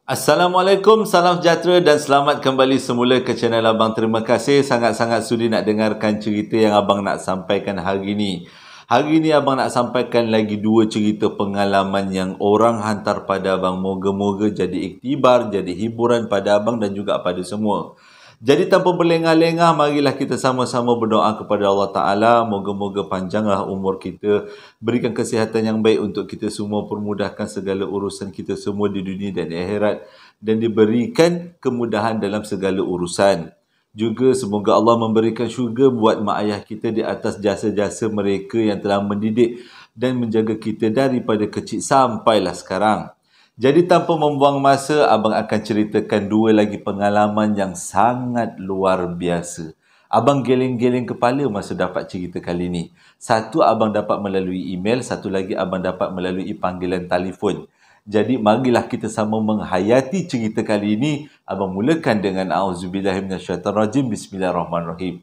Assalamualaikum, salam sejahtera dan selamat kembali semula ke channel Abang. Terima kasih sangat-sangat sudi nak dengarkan cerita yang Abang nak sampaikan hari ini. Hari ini Abang nak sampaikan lagi dua cerita pengalaman yang orang hantar pada Abang. Moga-moga jadi iktibar, jadi hiburan pada Abang dan juga pada semua. Jadi tanpa berlengah-lengah, marilah kita sama-sama berdoa kepada Allah Ta'ala. Moga-moga panjanglah umur kita, berikan kesihatan yang baik untuk kita semua, permudahkan segala urusan kita semua di dunia dan di akhirat, dan diberikan kemudahan dalam segala urusan. Juga semoga Allah memberikan syurga buat mak ayah kita di atas jasa-jasa mereka yang telah mendidik dan menjaga kita daripada kecil sampailah sekarang. Jadi tanpa membuang masa, Abang akan ceritakan dua lagi pengalaman yang sangat luar biasa. Abang geleng-geleng kepala masa dapat cerita kali ini. Satu Abang dapat melalui email, satu lagi Abang dapat melalui panggilan telefon. Jadi marilah kita sama menghayati cerita kali ini. Abang mulakan dengan A'udzubillahiminasyaitanirrajim. Bismillahirrahmanirrahim.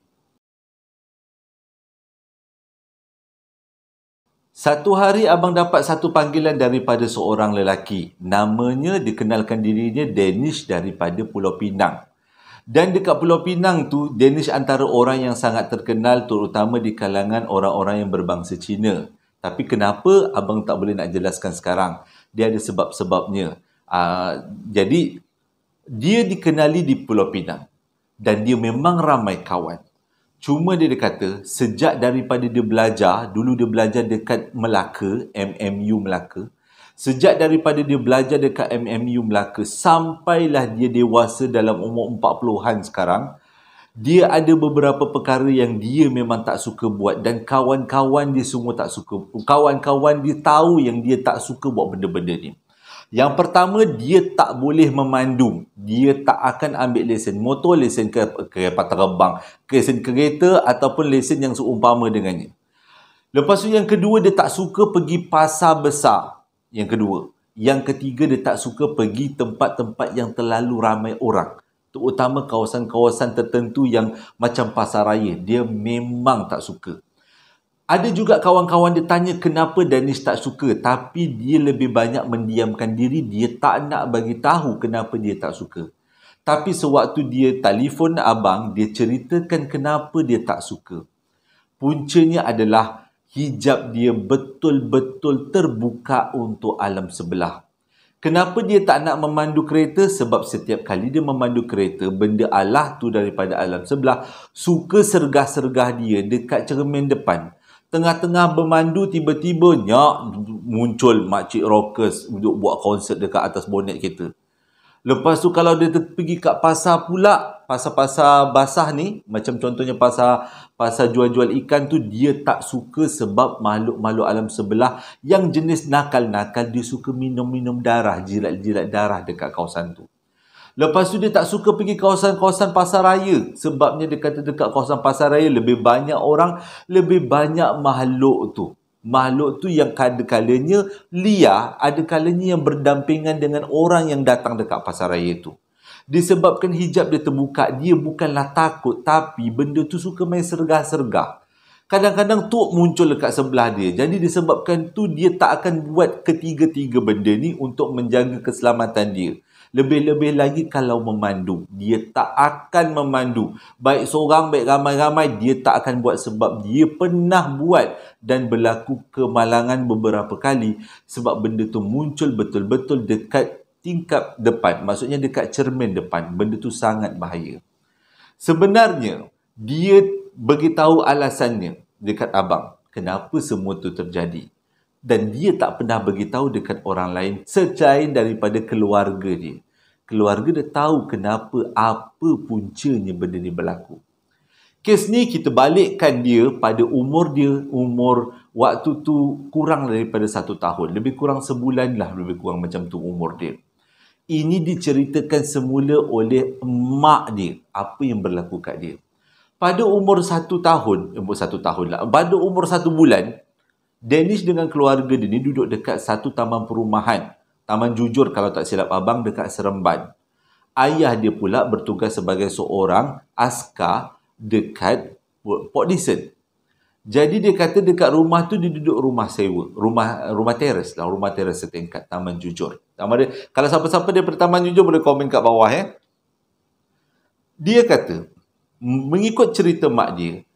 Satu hari Abang dapat satu panggilan daripada seorang lelaki. Namanya, dikenalkan dirinya Danish daripada Pulau Pinang. Dan dekat Pulau Pinang tu, Danish antara orang yang sangat terkenal terutama di kalangan orang-orang yang berbangsa Cina. Tapi kenapa Abang tak boleh nak jelaskan sekarang? Dia ada sebab-sebabnya. Jadi, dia dikenali di Pulau Pinang. Dan dia memang ramai kawan. Cuma dia kata, sejak daripada dia belajar, dulu dia belajar dekat Melaka, MMU Melaka. Sejak daripada dia belajar dekat MMU Melaka, sampailah dia dewasa dalam umur 40-an sekarang, dia ada beberapa perkara yang dia memang tak suka buat dan kawan-kawan dia semua tak suka. Kawan-kawan dia tahu yang dia tak suka buat benda-benda ni. Yang pertama, dia tak boleh memandu. Dia tak akan ambil lesen motor, lesen kapal terbang, lesen kereta ataupun lesen yang seumpama dengannya. Lepas tu yang kedua, dia tak suka pergi pasar besar. Yang kedua. Yang ketiga, dia tak suka pergi tempat-tempat yang terlalu ramai orang. Terutama kawasan-kawasan tertentu yang macam pasar raya. Dia memang tak suka. Ada juga kawan-kawan dia tanya kenapa Danish tak suka, tapi dia lebih banyak mendiamkan diri, dia tak nak bagi tahu kenapa dia tak suka. Tapi sewaktu dia telefon abang, dia ceritakan kenapa dia tak suka. Puncanya adalah hijab dia betul-betul terbuka untuk alam sebelah. Kenapa dia tak nak memandu kereta? Sebab setiap kali dia memandu kereta, benda Allah tu daripada alam sebelah suka sergah-sergah dia dekat cermin depan. Tengah-tengah bermandu, tiba-tiba muncul makcik rockers duduk buat konsert dekat atas bonet kereta. Lepas tu kalau dia pergi kat pasar pula, pasar-pasar basah ni, macam contohnya pasar jual-jual ikan tu, dia tak suka sebab makhluk-makhluk alam sebelah yang jenis nakal-nakal, dia suka minum-minum darah, jilat-jilat darah dekat kawasan tu. Lepas tu dia tak suka pergi kawasan-kawasan pasar raya. Sebabnya dia kata dekat kawasan pasar raya lebih banyak orang, lebih banyak makhluk tu. Makhluk tu yang kadang-kadangnya liar, ada kalanya yang berdampingan dengan orang yang datang dekat pasar raya tu. Disebabkan hijab dia terbuka, dia bukanlah takut, tapi benda tu suka main sergah-sergah. Kadang-kadang tu muncul dekat sebelah dia. Jadi disebabkan tu dia tak akan buat ketiga-tiga benda ni untuk menjaga keselamatan dia. Lebih-lebih lagi kalau memandu. Dia tak akan memandu. Baik seorang, baik ramai-ramai, dia tak akan buat sebab dia pernah buat dan berlaku kemalangan beberapa kali sebab benda tu muncul betul-betul dekat tingkap depan. Maksudnya dekat cermin depan. Benda tu sangat bahaya. Sebenarnya, dia beritahu alasannya dekat abang. Kenapa semua tu terjadi. Dan dia tak pernah beritahu dekat orang lain selain daripada keluarga dia. Keluarga dia tahu kenapa, apa puncanya benda ni berlaku. Kes ni kita balikkan dia pada umur dia, umur waktu tu kurang daripada 1 tahun. Lebih kurang sebulan lah, lebih kurang macam tu umur dia. Ini diceritakan semula oleh mak dia, apa yang berlaku kat dia. Pada umur 1 tahun, pada umur 1 bulan, Danish dengan keluarga dia ni duduk dekat satu taman perumahan. Taman Jujur kalau tak silap abang, dekat Seremban. Ayah dia pula bertugas sebagai seorang askar dekat Port Dickson. Jadi dia kata dekat rumah tu dia duduk rumah sewa, rumah teres lah, rumah teres setingkat, Taman Jujur. Nama dia, kalau siapa-siapa daripada Taman Jujur boleh komen kat bawah ya. Dia kata, mengikut cerita mak dia,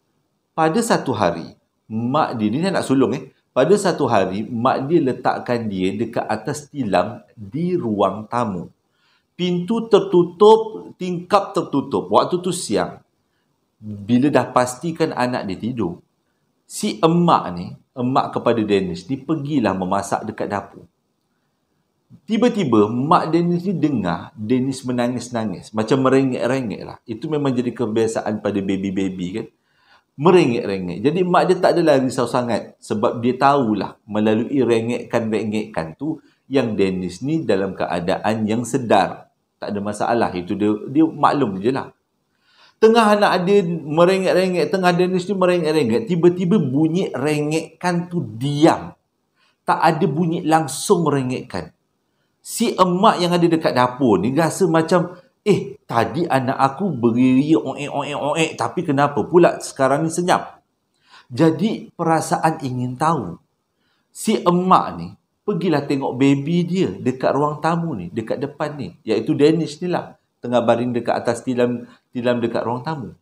pada satu hari, mak dia, ni nak sulung pada satu hari, mak dia letakkan dia dekat atas tilam di ruang tamu. Pintu tertutup, tingkap tertutup. Waktu tu siang. Bila dah pastikan anak dia tidur, si emak kepada Dennis ni pergilah memasak dekat dapur. Tiba-tiba mak Dennis ni dengar Dennis menangis-nangis, macam merengek-rengek lah. Itu memang jadi kebiasaan pada baby-baby kan. Merengek-rengek. Jadi mak dia tak adalah risau sangat sebab dia tahulah melalui rengekkan-rengekkan tu yang Dennis ni dalam keadaan yang sedar. Tak ada masalah. Itu dia maklum je lah. Tengah anak dia merengek-rengek, tengah Dennis ni merengek-rengek, tiba-tiba bunyi rengekkan tu diam. Tak ada bunyi langsung merengekkan. Si emak yang ada dekat dapur ni rasa macam, tadi anak aku berdiri oek, tapi kenapa pula sekarang ni senyap? Jadi perasaan ingin tahu. Si emak ni pergilah tengok baby dia dekat ruang tamu ni, dekat depan ni, iaitu Dennis ni lah. Tengah baring dekat atas tilam dekat ruang tamu.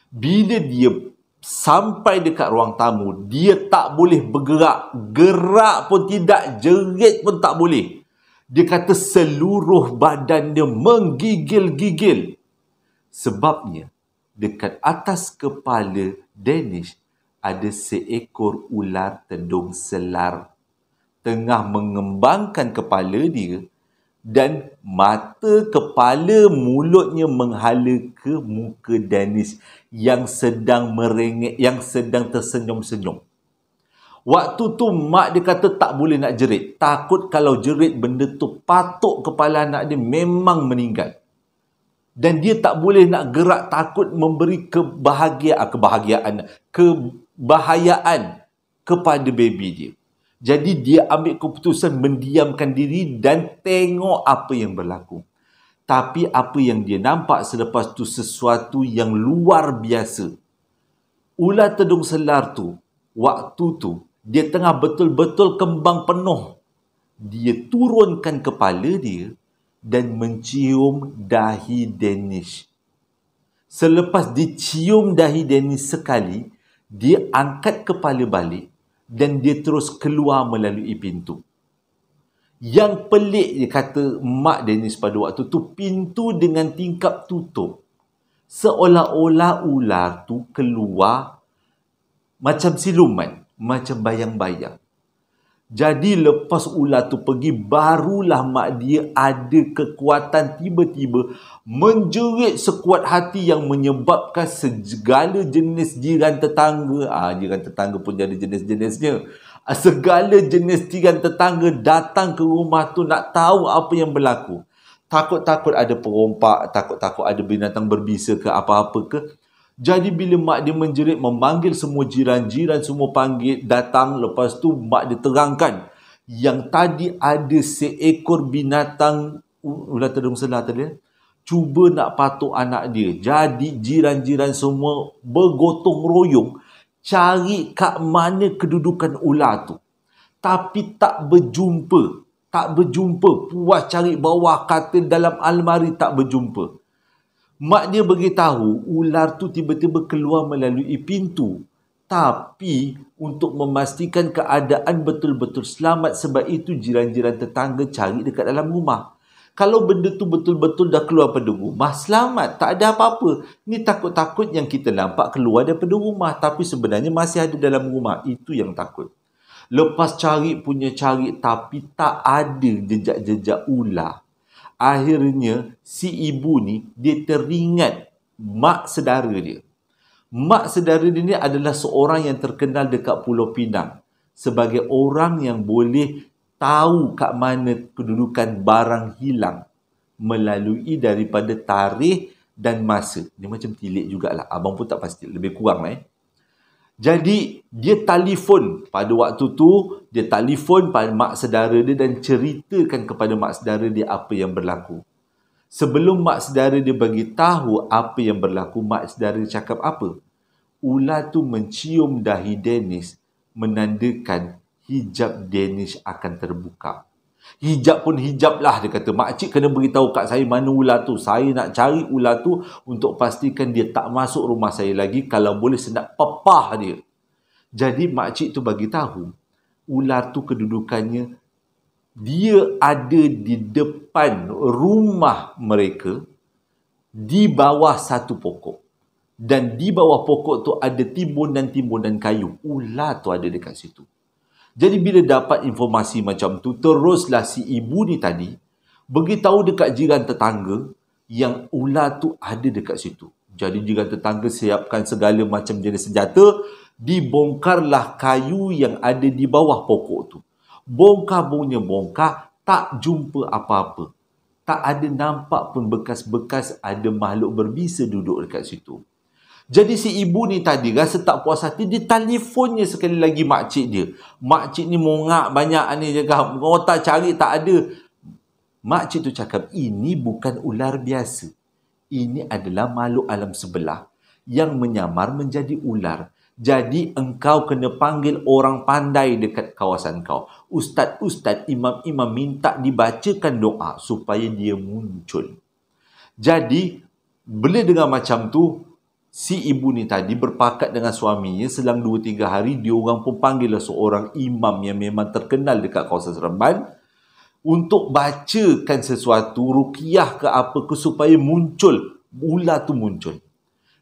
Bila dia sampai dekat ruang tamu, dia tak boleh bergerak. Gerak pun tidak, jerit pun tak boleh. Dia kata seluruh badan dia menggigil-gigil. Sebabnya, dekat atas kepala Dennis ada seekor ular tedung selar. Tengah mengembangkan kepala dia dan mata, kepala, mulutnya menghala ke muka Dennis yang sedang merengek, yang sedang tersenyum-senyum. Waktu tu mak dia kata tak boleh nak jerit. Takut kalau jerit benda tu patuk kepala anak dia memang meninggal. Dan dia tak boleh nak gerak, takut memberi kebahayaan kepada baby dia. Jadi dia ambil keputusan mendiamkan diri dan tengok apa yang berlaku. Tapi apa yang dia nampak selepas tu sesuatu yang luar biasa. Ular tedung selar tu, waktu tu, dia tengah betul-betul kembang penuh. Dia turunkan kepala dia dan mencium dahi Dennis. Selepas dicium dahi Dennis sekali, dia angkat kepala balik dan dia terus keluar melalui pintu. Yang pelik, dia kata mak Dennis pada waktu tu, pintu dengan tingkap tutup. Seolah-olah ular tu keluar macam siluman, macam bayang-bayang. Jadi lepas ular tu pergi, barulah mak dia ada kekuatan tiba-tiba menjerit sekuat hati yang menyebabkan segala jenis jiran tetangga, jiran tetangga pun jadi jenis-jenisnya, segala jenis jiran tetangga datang ke rumah tu nak tahu apa yang berlaku. Takut-takut ada perompak, takut-takut ada binatang berbisa ke apa-apa ke. Jadi bila mak dia menjerit, memanggil semua jiran-jiran, semua panggil, datang. Lepas tu mak dia terangkan yang tadi ada seekor binatang ular tedung selar tadi, cuba nak patuk anak dia. Jadi jiran-jiran semua bergotong royong cari kat mana kedudukan ular tu. Tapi tak berjumpa. Puas cari bawah katil, dalam almari, tak berjumpa. Mak dia beritahu ular tu tiba-tiba keluar melalui pintu. Tapi untuk memastikan keadaan betul-betul selamat, sebab itu jiran-jiran tetangga cari dekat dalam rumah. Kalau benda tu betul-betul dah keluar pada rumah, selamat, tak ada apa-apa. Ni takut-takut yang kita nampak keluar daripada rumah, tapi sebenarnya masih ada dalam rumah. Itu yang takut. Lepas cari, tapi tak ada jejak-jejak ular. Akhirnya si ibu ni, dia teringat mak saudara dia. Mak saudara dia ni adalah seorang yang terkenal dekat Pulau Pinang sebagai orang yang boleh tahu kat mana kedudukan barang hilang melalui daripada tarikh dan masa. Dia macam tilik jugalah. Abang pun tak pasti, lebih kurang lah. Jadi dia telefon pada waktu tu, dia telefon pada mak saudara dia dan ceritakan kepada mak saudara dia apa yang berlaku. Sebelum mak saudara dia bagi tahu apa yang berlaku, mak saudara dia cakap apa? ular tu mencium dahi Danish, menandakan hijab Danish akan terbuka. Hijab pun hijab lah, dia kata. Makcik kena beritahu kat saya mana ular tu. Saya nak cari ular tu untuk pastikan dia tak masuk rumah saya lagi. Kalau boleh saya nak pepah dia. Jadi makcik tu bagi tahu, ular tu kedudukannya, dia ada di depan rumah mereka, di bawah satu pokok. Dan di bawah pokok tu ada timbunan-timbunan kayu. Ular tu ada dekat situ. Jadi bila dapat informasi macam tu, teruslah si ibu ni tadi beritahu dekat jiran tetangga yang ular tu ada dekat situ. Jadi jiran tetangga siapkan segala macam jenis senjata, dibongkarlah kayu yang ada di bawah pokok tu. Bongkar, tak jumpa apa-apa. Tak ada nampak pun bekas-bekas ada makhluk berbisa duduk dekat situ. Jadi si ibu ni tadi rasa tak puas hati, dia telefonnya sekali lagi makcik dia. Makcik ni mongak banyak ni, cakap, "Oh tak, cari tak ada." Makcik tu cakap, ini bukan ular biasa. Ini adalah makhluk alam sebelah yang menyamar menjadi ular. Jadi engkau kena panggil orang pandai dekat kawasan kau. Ustaz-ustaz, imam-imam minta dibacakan doa supaya dia muncul. Jadi bila dengar macam tu, si ibu ni tadi berpakat dengan suaminya, selang 2-3 hari, dia orang pun panggil seorang imam yang memang terkenal dekat kawasan Seremban untuk bacakan sesuatu, ruqyah ke apa ke, supaya muncul, ular tu muncul.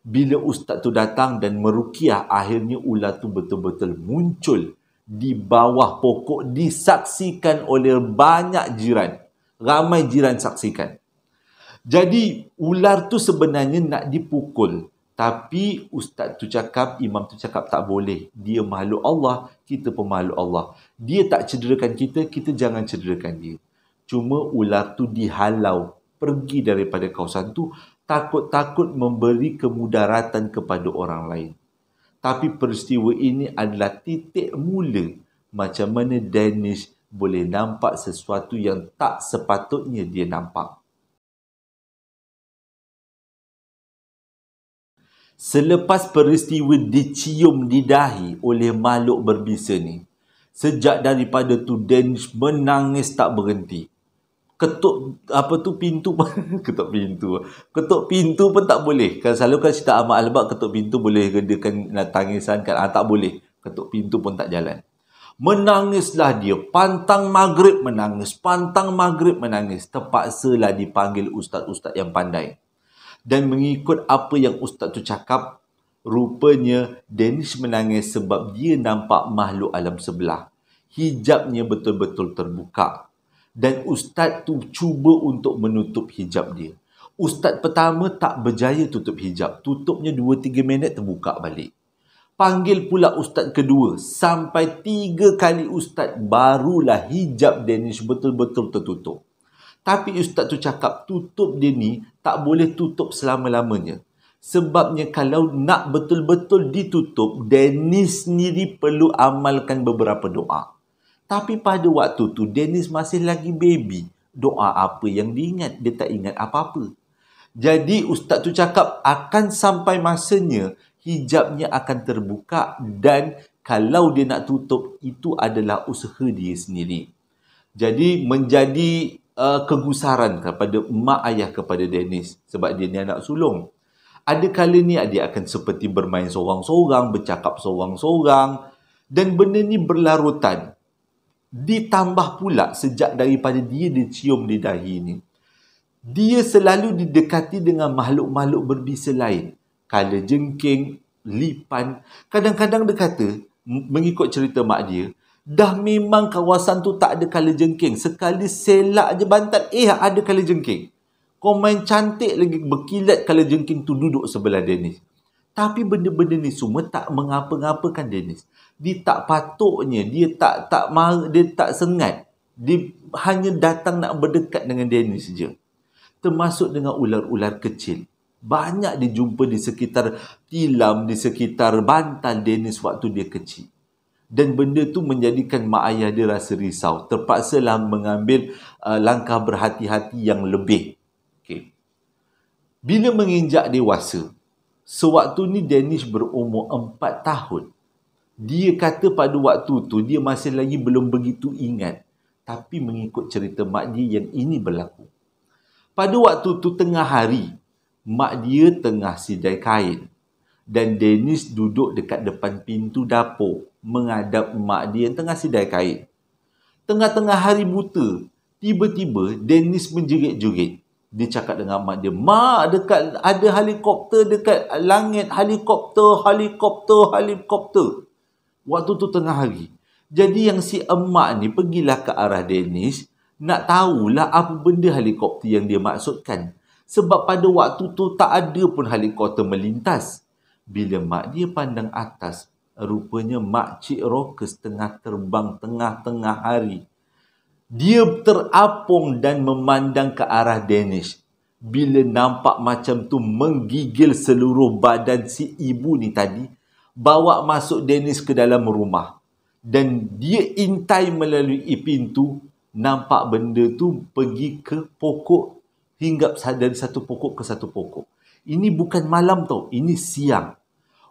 Bila ustaz tu datang dan meruqyah, akhirnya ular tu betul-betul muncul di bawah pokok, disaksikan oleh banyak jiran. Ramai jiran saksikan. Jadi ular tu sebenarnya nak dipukul. Tapi ustaz tu cakap, imam tu cakap tak boleh. Dia makhluk Allah, kita pun makhluk Allah. Dia tak cederakan kita, kita jangan cederakan dia. Cuma ular tu dihalau pergi daripada kawasan tu, takut-takut memberi kemudaratan kepada orang lain. Tapi peristiwa ini adalah titik mula macam mana Danish boleh nampak sesuatu yang tak sepatutnya dia nampak. Selepas peristiwa dicium di dahi oleh makhluk berbisa ni, sejak daripada tu Danish menangis tak berhenti. Ketuk pintu ketuk pintu pun tak boleh. Kan selalu kan cerita Ahmad Al-Bab, ketuk pintu boleh redakan tangisan kan. Tak boleh. Ketuk pintu pun tak jalan. Menangislah dia, pantang maghrib menangis. Terpaksalah dipanggil ustaz-ustaz yang pandai. Dan mengikut apa yang ustaz tu cakap, rupanya Danish menangis sebab dia nampak makhluk alam sebelah. Hijabnya betul-betul terbuka. Dan ustaz tu cuba untuk menutup hijab dia. Ustaz pertama tak berjaya tutup hijab. Tutupnya 2-3 minit, terbuka balik. Panggil pula ustaz kedua. Sampai 3 kali ustaz, barulah hijab Danish betul-betul tertutup. Tapi ustaz tu cakap tutup dia ni tak boleh tutup selama-lamanya. Sebabnya kalau nak betul-betul ditutup, Danish sendiri perlu amalkan beberapa doa. Tapi pada waktu tu Danish masih lagi baby. Doa apa yang diingat? Dia tak ingat apa-apa. Jadi ustaz tu cakap akan sampai masanya hijabnya akan terbuka, dan kalau dia nak tutup, itu adalah usaha dia sendiri. Jadi menjadi kegusaran kepada mak ayah kepada Danish sebab dia ni anak sulung. Ada kalanya dia akan seperti bermain sorang-sorang, bercakap sorang-sorang, dan benda ni berlarutan. Ditambah pula sejak daripada dia dicium di dahi ni, dia selalu didekati dengan makhluk-makhluk berbisa lain. Kalajengking, lipan. Kadang-kadang dia kata, mengikut cerita mak dia, dah memang kawasan tu tak ada kalajengking. Sekali selak je bantat, ada kalajengking. Kau main cantik lagi, berkilat kalajengking tu duduk sebelah Danish. Tapi benda-benda ni semua tak mengapa-ngapakan Danish. Dia tak patutnya, dia tak marah, dia tak sengat. Dia hanya datang nak berdekat dengan Danish saja. Termasuk dengan ular-ular kecil. Banyak dijumpa di sekitar tilam, di sekitar bantal Danish waktu dia kecil. Dan benda tu menjadikan mak ayah dia rasa risau. Terpaksalah mengambil langkah berhati-hati yang lebih. Okay. Bila menginjak dewasa, Sewaktu ni Danish berumur 4 tahun. Dia kata pada waktu tu dia masih lagi belum begitu ingat. Tapi mengikut cerita mak dia yang ini berlaku. Pada waktu tu tengah hari, mak dia tengah sidai kain. Dan Danish duduk dekat depan pintu dapur menghadap mak dia yang tengah sidai kain. Tengah-tengah hari buta, tiba-tiba Danish menjerit-jerit. Dia cakap dengan mak dia, "Mak, dekat ada helikopter dekat langit, helikopter. Waktu tu tengah hari. Jadi yang si emak ni pergilah ke arah Danish, nak tahulah apa benda helikopter yang dia maksudkan. Sebab pada waktu tu tak ada pun helikopter melintas. Bila mak dia pandang atas, rupanya Makcik Rockers tengah terbang tengah-tengah hari. Dia terapung dan memandang ke arah Danish. Bila nampak macam tu menggigil seluruh badan si ibu ni tadi, bawa masuk Danish ke dalam rumah. Dan dia intai melalui pintu, nampak benda tu pergi ke pokok, hinggap dari satu pokok ke satu pokok. Ini bukan malam tau, ini siang.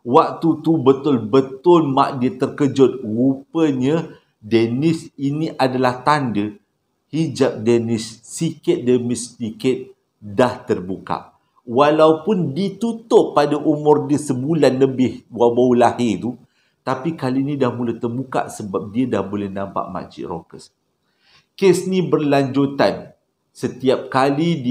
Waktu tu betul-betul mak dia terkejut. Rupanya Danish ini adalah tanda hijab Danish sikit demi sedikit dah terbuka. Walaupun ditutup pada umur dia sebulan lebih baru lahir tu, tapi kali ni dah mula terbuka sebab dia dah boleh nampak Makcik Rockers. Kes ni berlanjutan. Setiap kali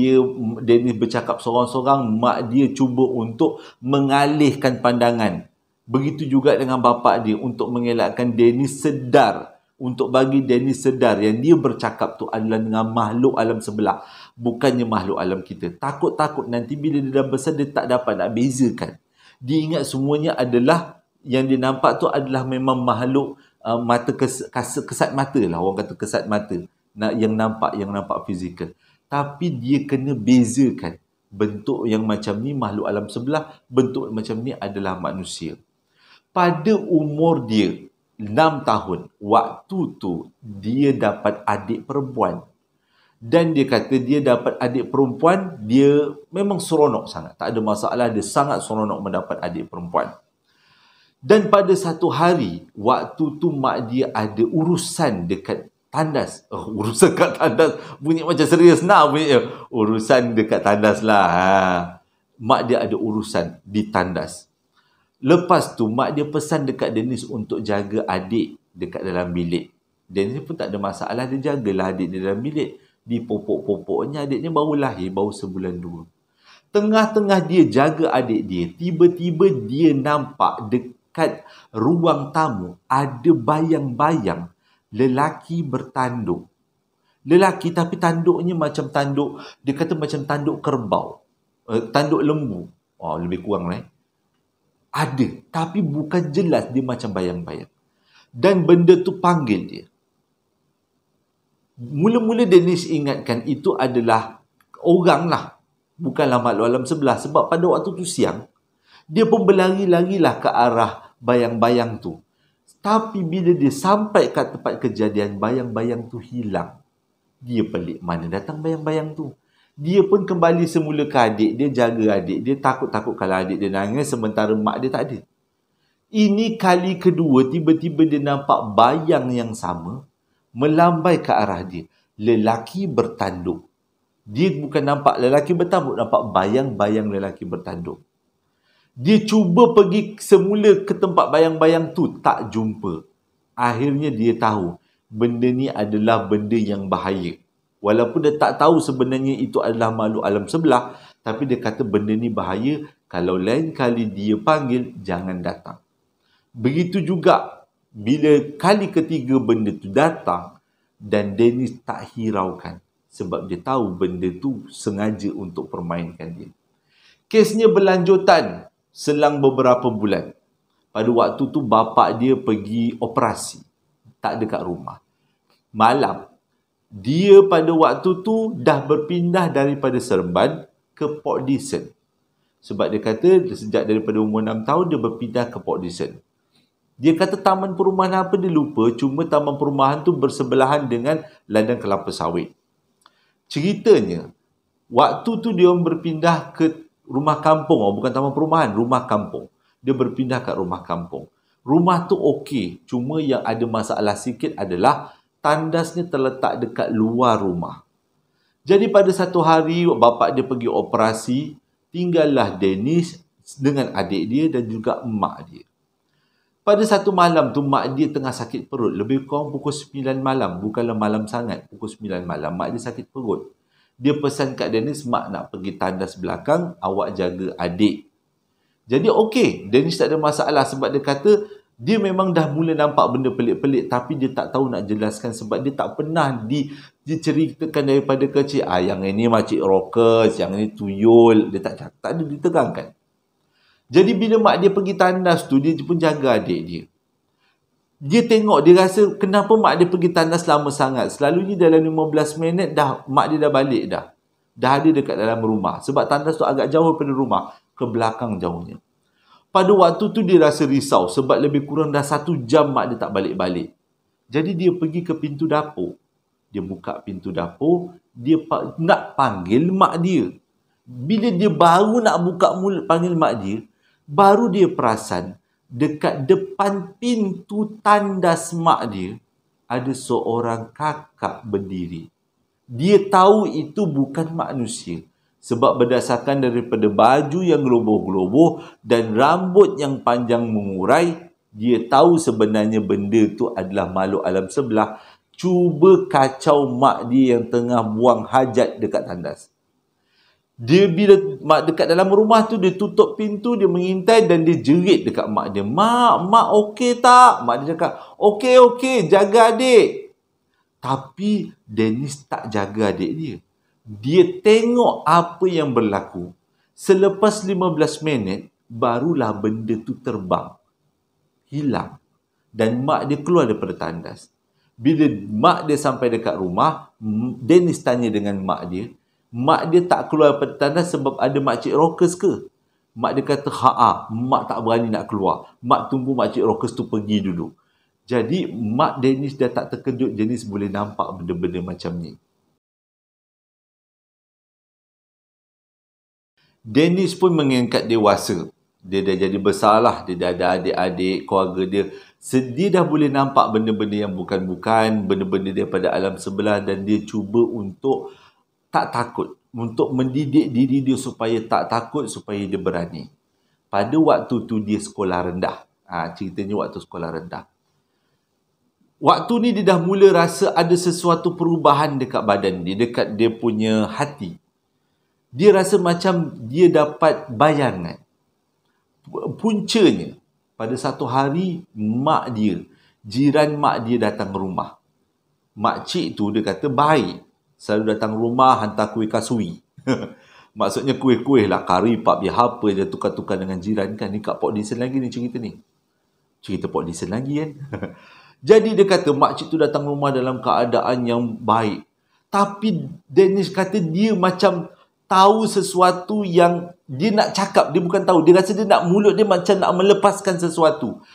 Danish bercakap sorang-sorang, mak dia cuba untuk mengalihkan pandangan. Begitu juga dengan bapa dia untuk mengelakkan Danish sedar. Untuk bagi Danish sedar yang dia bercakap tu adalah dengan makhluk alam sebelah. Bukannya makhluk alam kita. Takut-takut nanti bila dia dah besar dia tak dapat nak bezakan. Dia ingat semuanya adalah, yang dia nampak tu adalah memang makhluk mata kesat mata lah. Orang kata kesat mata. Yang nampak fizikal. Tapi dia kena bezakan. Bentuk yang macam ni makhluk alam sebelah, bentuk macam ni adalah manusia. Pada umur dia 6 tahun, waktu tu dia dapat adik perempuan. Dan dia kata dia dapat adik perempuan, dia memang seronok sangat. Tak ada masalah, dia sangat seronok mendapat adik perempuan. Dan pada satu hari, waktu tu mak dia ada urusan dekat tandas. Urusan kat tandas, bunyi macam serius nak bunyi. Urusan dekat tandas lah. Mak dia ada urusan di tandas. Lepas tu, mak dia pesan dekat Danish untuk jaga adik dekat dalam bilik. Danish pun tak ada masalah, dia jagalah adik di dalam bilik. Di popok-popoknya, adiknya baru lahir, baru sebulan 2. Tengah-tengah dia jaga adik dia, tiba-tiba dia nampak dekat ruang tamu ada bayang-bayang lelaki bertanduk. Lelaki tapi tanduknya macam tanduk, dia kata macam tanduk kerbau. Tanduk lembu. Lebih kurang lah. Ada, tapi bukan jelas, dia macam bayang-bayang. Dan benda tu panggil dia. Mula-mula Danish ingatkan itu adalah orang lah. Bukanlah makhluk alam sebelah. Sebab pada waktu tu siang, dia pun berlari-larilah ke arah bayang-bayang tu. Tapi bila dia sampai kat tempat kejadian, bayang-bayang tu hilang. Dia pelik, mana datang bayang-bayang tu? Dia pun kembali semula ke adik. Dia jaga adik. Dia takut-takut kalau adik dia nangis sementara mak dia tak ada. Ini kali kedua, tiba-tiba dia nampak bayang yang sama melambai ke arah dia. Lelaki bertanduk. Dia bukan nampak lelaki bertanduk, nampak bayang-bayang lelaki bertanduk. Dia cuba pergi semula ke tempat bayang-bayang tu, tak jumpa. Akhirnya dia tahu benda ni adalah benda yang bahaya. Walaupun dia tak tahu sebenarnya itu adalah makhluk alam sebelah, tapi dia kata benda ni bahaya, kalau lain kali dia panggil, jangan datang. Begitu juga bila kali ketiga benda tu datang, dan Danish tak hiraukan sebab dia tahu benda tu sengaja untuk permainkan dia. Kesnya berlanjutan selang beberapa bulan. Pada waktu tu bapa dia pergi operasi, tak dekat rumah. Malam, dia pada waktu tu dah berpindah daripada Seremban ke Port Dickson. Sebab dia kata sejak daripada umur 6 tahun dia berpindah ke Port Dickson. Dia kata taman perumahan apa dia lupa, cuma taman perumahan tu bersebelahan dengan ladang kelapa sawit. Ceritanya, waktu tu dia berpindah ke rumah kampung. Bukan taman perumahan, rumah kampung. Dia berpindah kat rumah kampung. Rumah tu okey, cuma yang ada masalah sikit adalah tandasnya terletak dekat luar rumah. Jadi pada satu hari, bapa dia pergi operasi, tinggallah Dennis dengan adik dia dan juga mak dia. Pada satu malam tu, mak dia tengah sakit perut. Lebih kurang pukul 9 malam. Bukanlah malam sangat. Pukul 9 malam. Mak dia sakit perut. Dia pesan kat Dennis, mak nak pergi tandas belakang, awak jaga adik. Jadi okey, Dennis tak ada masalah sebab dia kata, dia memang dah mula nampak benda pelik-pelik tapi dia tak tahu nak jelaskan sebab dia tak pernah diceritakan daripada kecil. Yang ini makcik rockers, yang ini tuyul. Dia tak ada diterangkan. Jadi bila mak dia pergi tandas tu, dia pun jaga adik dia. Dia tengok, dia rasa kenapa mak dia pergi tandas lama sangat. Selalunya dalam 15 minit mak dia dah balik dah. Dah ada dekat dalam rumah. Sebab tandas tu agak jauh daripada rumah. Ke belakang jauhnya. Pada waktu tu dia rasa risau sebab lebih kurang dah 1 jam mak dia tak balik-balik. Jadi dia pergi ke pintu dapur. Dia buka pintu dapur, dia nak panggil mak dia. Bila dia baru nak buka mulut panggil mak dia, baru dia perasan dekat depan pintu tandas mak dia ada seorang kakak berdiri. Dia tahu itu bukan manusia sebab berdasarkan daripada baju yang geloboh-geloboh dan rambut yang panjang mengurai, dia tahu sebenarnya benda tu adalah makhluk alam sebelah cuba kacau mak dia yang tengah buang hajat dekat tandas. Dia bila mak dekat dalam rumah tu, dia tutup pintu, dia mengintai dan dia jerit dekat mak dia. Mak okey tak? Mak dia cakap, okey, jaga adik. Tapi Dennis tak jaga adik dia. Dia tengok apa yang berlaku. Selepas 15 minit, barulah benda tu terbang. Hilang. Dan mak dia keluar daripada tandas. Bila mak dia sampai dekat rumah, Dennis tanya dengan mak dia, mak dia tak keluar daripada tandas sebab ada makcik rockers ke? Mak dia kata, mak tak berani nak keluar. Mak tunggu makcik rockers tu pergi dulu. Jadi, mak Dennis dah tak terkejut. Dennis boleh nampak benda-benda macam ni. Dennis pun mengingat dewasa. Dia dah jadi besar lah. Dia dah ada adik-adik, keluarga dia. Dia dah boleh nampak benda-benda yang bukan-bukan, benda-benda daripada alam sebelah dan dia cuba untuk tak takut. Untuk mendidik diri dia supaya tak takut, supaya dia berani. Pada waktu tu dia sekolah rendah. Ceritanya waktu sekolah rendah. Waktu ni dia dah mula rasa ada sesuatu perubahan dekat badan dia, dekat dia punya hati. Dia rasa macam dia dapat bayangan. Puncanya, pada satu hari, jiran mak dia datang rumah. Makcik tu dia kata baik. Selalu datang rumah hantar kuih kasui. Maksudnya kuih-kuih lah, kari, pap, apa je tukar-tukar dengan jiran kan. Ni kat Port Dickson lagi ni cerita ni. Cerita Port Dickson lagi kan. Jadi dia kata makcik tu datang rumah dalam keadaan yang baik. Tapi Dennis kata dia macam tahu sesuatu yang dia nak cakap. Dia bukan tahu. Dia rasa dia nak mulut dia macam nak melepaskan sesuatu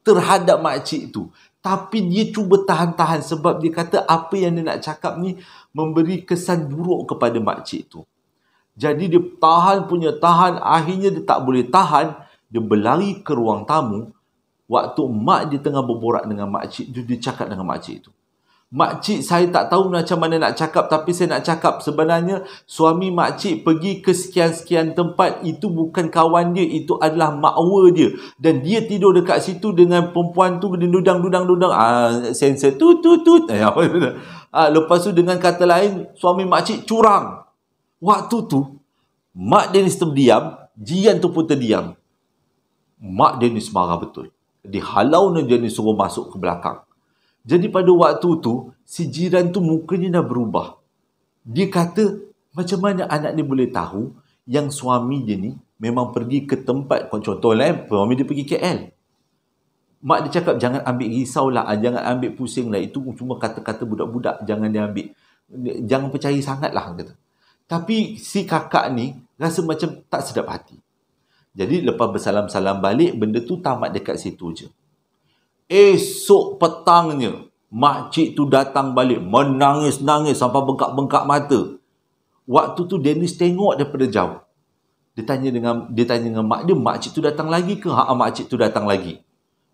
terhadap makcik tu. Tapi dia cuba tahan-tahan sebab dia kata apa yang dia nak cakap ni memberi kesan buruk kepada makcik tu. Jadi dia tahan. Akhirnya dia tak boleh tahan. Dia berlari ke ruang tamu. Waktu mak dia tengah berborak dengan makcik tu, dia cakap dengan makcik tu. Makcik, saya tak tahu macam mana nak cakap, tapi saya nak cakap. Sebenarnya, suami makcik pergi ke sekian-sekian tempat. Itu bukan kawan dia, itu adalah makwa dia. Dan dia tidur dekat situ dengan perempuan tu, dia dudang. Sensor, tut. Lepas tu dengan kata lain, suami makcik curang. Waktu tu, mak Dennis terdiam, jiran tu pun terdiam. Mak Dennis marah betul. Dihalau dan Dennis suruh masuk ke belakang. Jadi pada waktu tu, si jiran tu mukanya dah berubah. Dia kata, macam mana anak ni boleh tahu yang suami dia ni memang pergi ke tempat, contohnya suami dia pergi KL. Mak dia cakap, jangan ambil risaulah, jangan ambil pusing lah. Itu cuma kata-kata budak-budak, jangan dia ambil. Jangan percaya sangat lah. Kata. Tapi si kakak ni rasa macam tak sedap hati. Jadi lepas bersalam-salam balik, benda tu tamat dekat situ je. Esok petangnya, makcik tu datang balik, menangis-nangis sampai bengkak-bengkak mata. Waktu tu Dennis tengok daripada jauh. Dia tanya dengan mak dia, makcik tu datang lagi ke? Makcik tu datang lagi.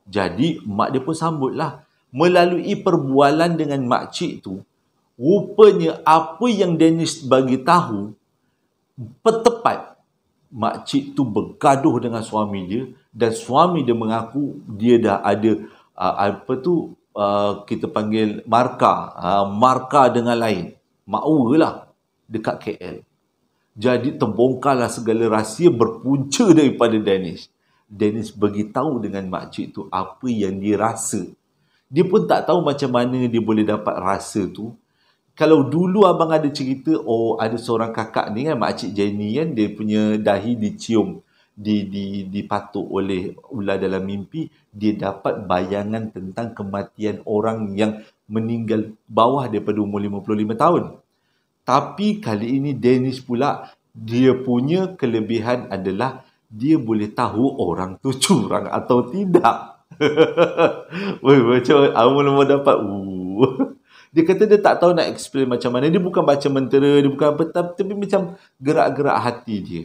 Jadi mak dia pun sambutlah. Melalui perbualan dengan makcik tu, rupanya apa yang Danish bagi tahu tepat. Makcik tu bergaduh dengan suami dia dan suami dia mengaku dia dah ada kita panggil markah dengan lain. Makwa lah dekat KL. Jadi terbongkarlah segala rahsia berpunca daripada Danish. Danish beritahu dengan makcik tu apa yang dia rasa. Dia pun tak tahu macam mana dia boleh dapat rasa tu. Kalau dulu abang ada cerita, ada seorang kakak ni kan, makcik Jenny kan, dia punya dahi dicium, dipatuk oleh ular dalam mimpi, dia dapat bayangan tentang kematian orang yang meninggal bawah daripada umur 55 tahun. Tapi kali ini Danish pula, dia punya kelebihan adalah dia boleh tahu orang tu curang atau tidak. Macam abang lama dapat. Dia kata dia tak tahu nak explain macam mana. Dia bukan baca mentera, dia bukan apa, tapi macam gerak-gerak hati dia.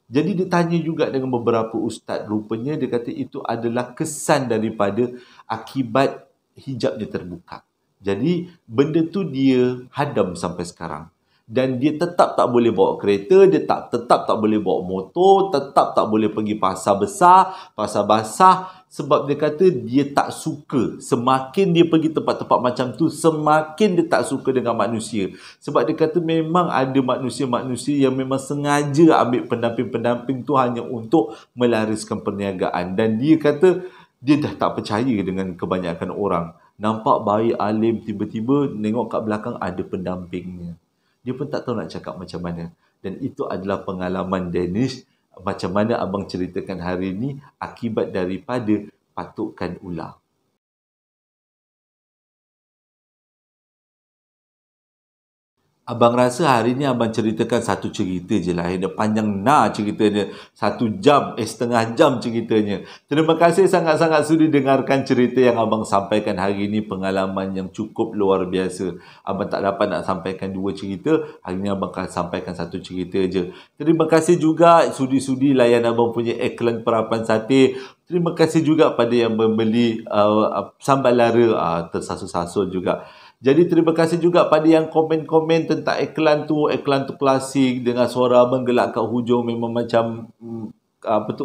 Jadi dia tanya juga dengan beberapa ustaz. Rupanya dia kata itu adalah kesan daripada akibat hijabnya terbuka. Jadi benda tu dia hadam sampai sekarang. Dan dia tetap tak boleh bawa kereta, dia tetap tak boleh bawa motor, tetap tak boleh pergi pasar besar, pasar basah, sebab dia kata dia tak suka. Semakin dia pergi tempat-tempat macam tu, semakin dia tak suka dengan manusia. Sebab dia kata memang ada manusia-manusia yang memang sengaja ambil pendamping-pendamping tu hanya untuk melariskan perniagaan. Dan dia kata dia dah tak percaya dengan kebanyakan orang. Nampak baik alim, tiba-tiba tengok kat belakang ada pendampingnya. Dia pun tak tahu nak cakap macam mana. Dan itu adalah pengalaman Danish, macam mana abang ceritakan hari ini, akibat daripada patukan ular. Abang rasa hari ni abang ceritakan satu cerita je lah. Dia panjang ceritanya. 1 jam, setengah jam ceritanya. Terima kasih sangat-sangat sudi dengarkan cerita yang abang sampaikan hari ni. Pengalaman yang cukup luar biasa. Abang tak dapat nak sampaikan 2 cerita. Hari ni abang akan sampaikan 1 cerita je. Terima kasih juga sudi-sudi layan abang punya iklan perapan sate. Terima kasih juga pada yang membeli sambal lara. Tersasul-sasul juga. Jadi terima kasih juga pada yang komen-komen tentang iklan tu klasik dengan suara abang gelak kat hujung memang macam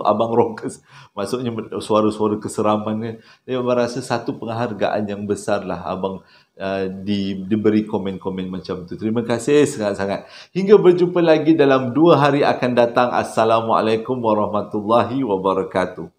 abang rockers. Maksudnya suara-suara keseraman ni. Dia merasa satu penghargaan yang besar lah abang diberi komen-komen macam tu. Terima kasih sangat-sangat. Hingga berjumpa lagi dalam 2 hari akan datang. Assalamualaikum warahmatullahi wabarakatuh.